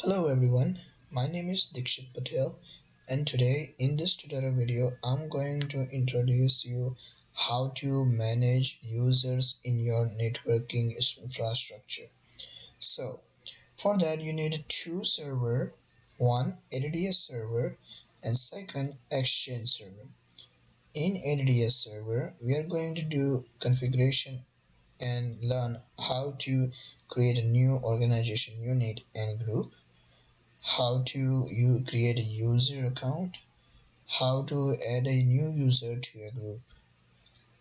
Hello everyone, my name is Dixit Patel, and today in this tutorial video I'm going to introduce you how to manage users in your networking infrastructure. So for that you need two server, one ADDS server and second Exchange server. In ADDS server we are going to do configuration and learn how to create a new organization unit and group, how to you create a user account, how to add a new user to a group.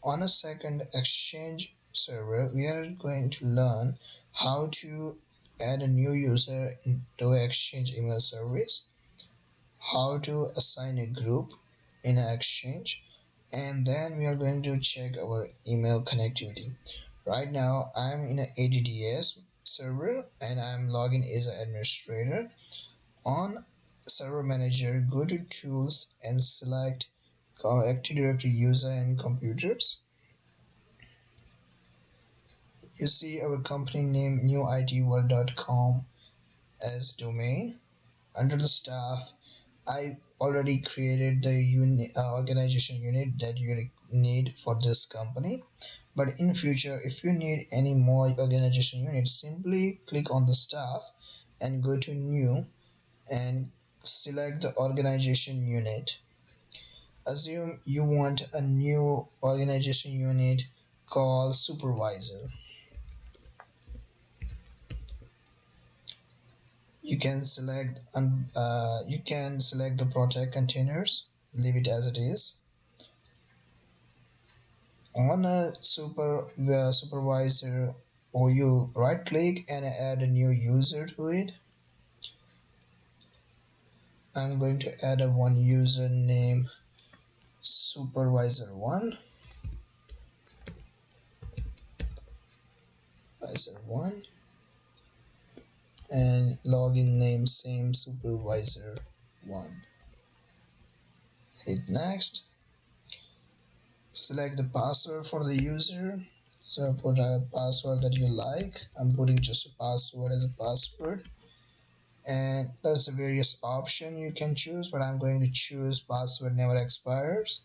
On a second Exchange server, we are going to learn how to add a new user into Exchange email service, how to assign a group in an Exchange, and then we are going to check our email connectivity. Right now I'm in an ADDS server and I'm logging as an administrator. On Server Manager, go to Tools and select Active Directory User and Computers. You see our company name newitworld.com as domain. Under the staff, I already created the organization unit that you need for this company. But in future, if you need any more organization units, simply click on the staff and go to New and select the organization unit. Assume you want a new organization unit called supervisor. You can select the protect containers, leave it as it is. On a supervisor, or you right click and add a new user to it. I'm going to add a one user name supervisor1 and login name same supervisor1. Hit next. Select the password for the user. So for the password that you like, I'm putting just a password as a password, and there's a various option you can choose, but I'm going to choose password never expires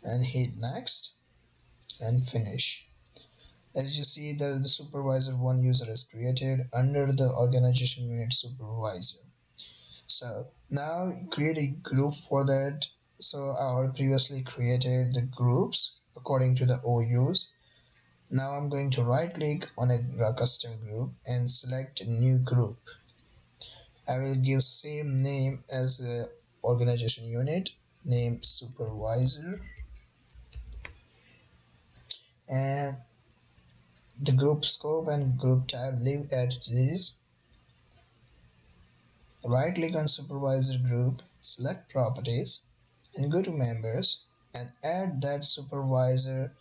and hit next and finish. As you see, the supervisor one user is created under the organization unit supervisor. So now create a group for that. So I previously created the groups according to the OUs. Now I'm going to right click on a custom group and select a new group. I will give same name as the organization unit, name supervisor, and the group scope and group type leave as it is. Right click on supervisor group, select properties and go to members and add that supervisor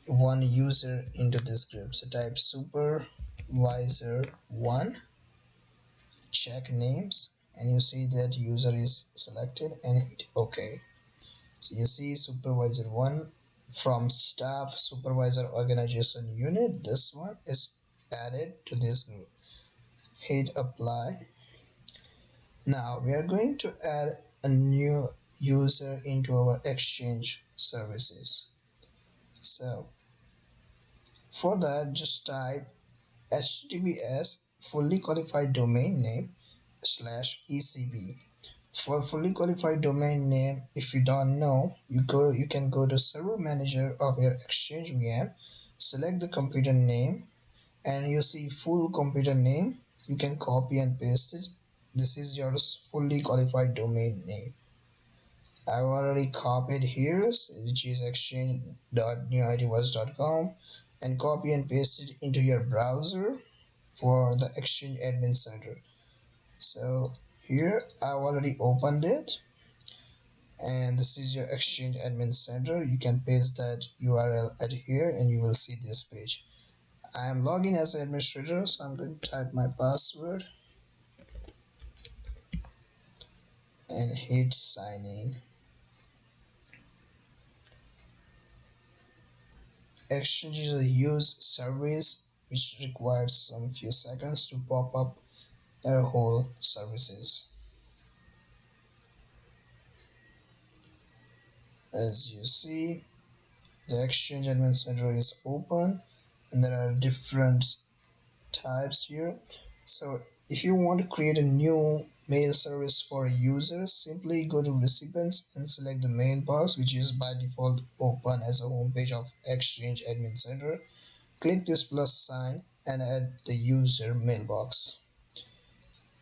one user into this group. So type supervisor1, check names, and you see that user is selected and hit OK. So you see supervisor1 from staff supervisor organization unit, this one is added to this group. Hit apply. Now we are going to add a new user into our Exchange services. So for that, just type https fully qualified domain name /ECB. For fully qualified domain name, if you don't know, you can go to server manager of your Exchange VM, select the computer name, and you see full computer name. You can copy and paste it. This is your fully qualified domain name. I've already copied here, which is exchange.newitworld.com, and copy and paste it into your browser for the Exchange admin center. So here I've already opened it, and this is your Exchange admin center. You can paste that URL at here and you will see this page. I am logging as an administrator, so I'm going to type my password and hit sign in. Exchange is a use service which requires some few seconds to pop up their whole services. As you see, the Exchange Administrator is open and there are different types here. So if you want to create a new mail service for users, simply go to recipients and select the mailbox, which is by default open as a home page of Exchange Admin Center. Click this plus sign and add the user mailbox.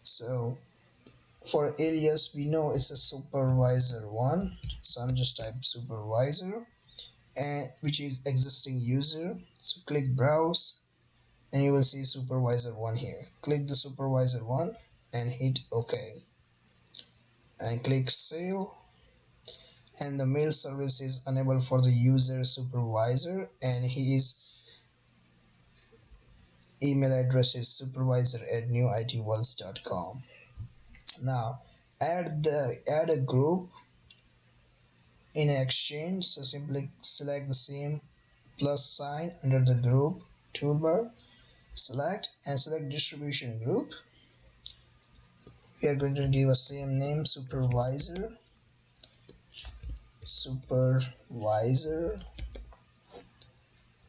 So for alias, we know it's a supervisor1, so I'm just type supervisor, and which is existing user. So click browse and you will see supervisor1 here. Click the supervisor1 and hit OK and click save, and the mail service is enabled for the user supervisor and his email address is supervisor@newitworlds.com. Now add a group in Exchange, so simply select the same plus sign under the group toolbar, select distribution group. We are going to give a same name, supervisor,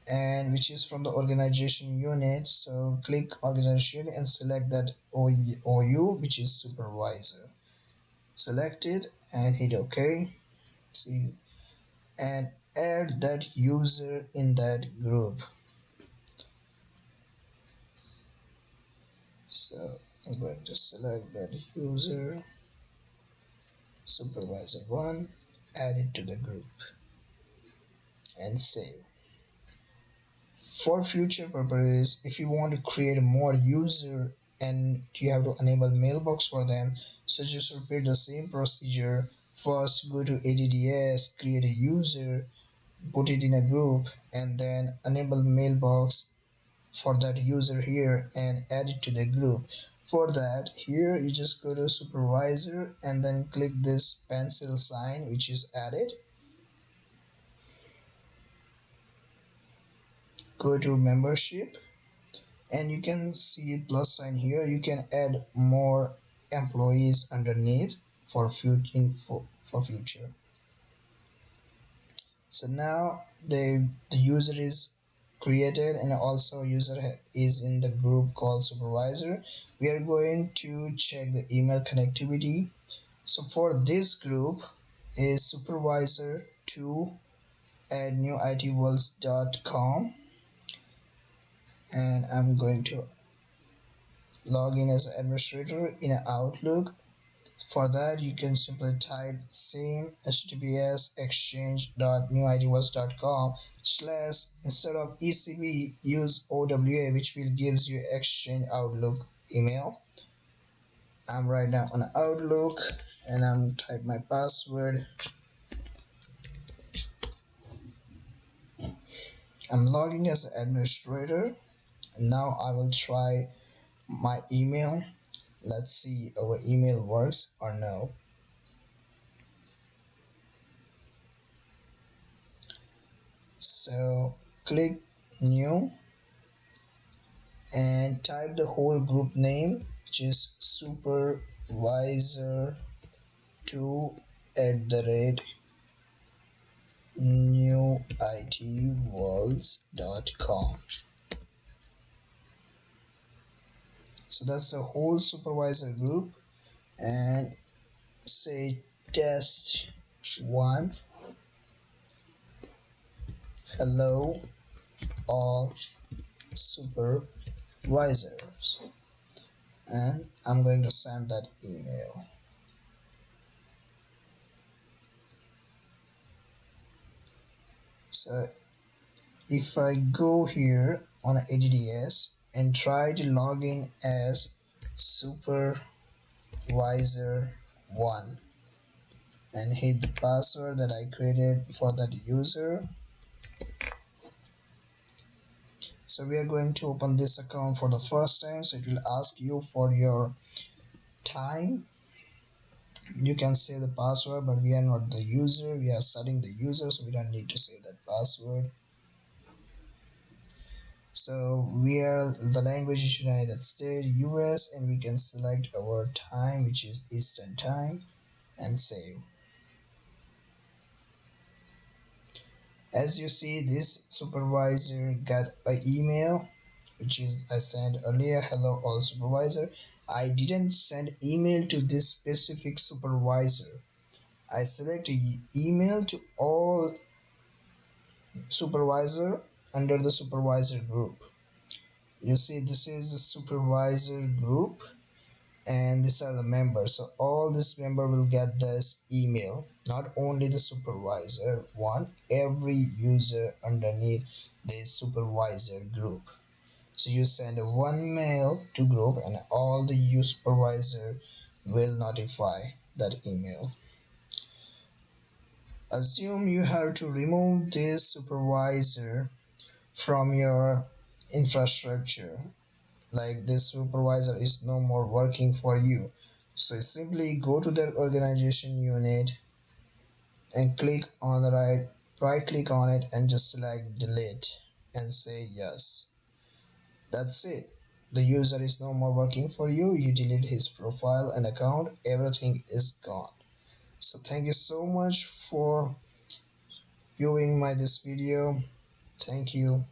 and which is from the organization unit. So click organization and select that OU, which is supervisor. Select it and hit OK. See, and add that user in that group. So I'm going to select that user supervisor1, add it to the group and save. For future purposes, if you want to create more user and you have to enable mailbox for them, so just repeat the same procedure. First go to ADDS, create a user, put it in a group, and then enable mailbox for that user here and add it to the group. For that, here you just go to supervisor and then click this pencil sign, which is added. Go to membership and you can see plus sign here. You can add more employees underneath for future. So now the user is created and also user is in the group called supervisor. We are going to check the email connectivity. So for this group is supervisor2@newitworlds.com, and I'm going to log in as an administrator in an Outlook. For that, you can simply type same https exchange.newitworlds.com / instead of ECB use OWA, which will gives you Exchange Outlook email. I'm right now on Outlook and I'm type my password. I'm logging as an administrator and now I will try my email. Let's see our email works or no. So click new and type the whole group name, which is supervisor2@newitworlds.com. So that's the whole supervisor group, and say test 1, hello all supervisors, and I'm going to send that email. So if I go here on ADDS and try to log in as supervisor1 and hit the password that I created for that user. So we are going to open this account for the first time, so it will ask you for your time. You can save the password, but we are not the user, we are setting the user, so we don't need to save that password. So the language is United States, US, and we can select our time, which is Eastern time, and save. As you see, this supervisor got an email which is I sent earlier. Hello all supervisor. I didn't send email to this specific supervisor. I select email to all supervisor under the supervisor group. You see, this is the supervisor group and these are the members. So all this member will get this email, not only the supervisor one, every user underneath this supervisor group. So you send one mail to group and all the supervisor will notify that email. Assume you have to remove this supervisor from your infrastructure, like this supervisor is no more working for you. So simply go to their organization unit and click on the right click on it and just select delete and say yes. That's it. The user is no more working for you. You delete his profile and account. Everything is gone. So thank you so much for viewing this video. Thank you.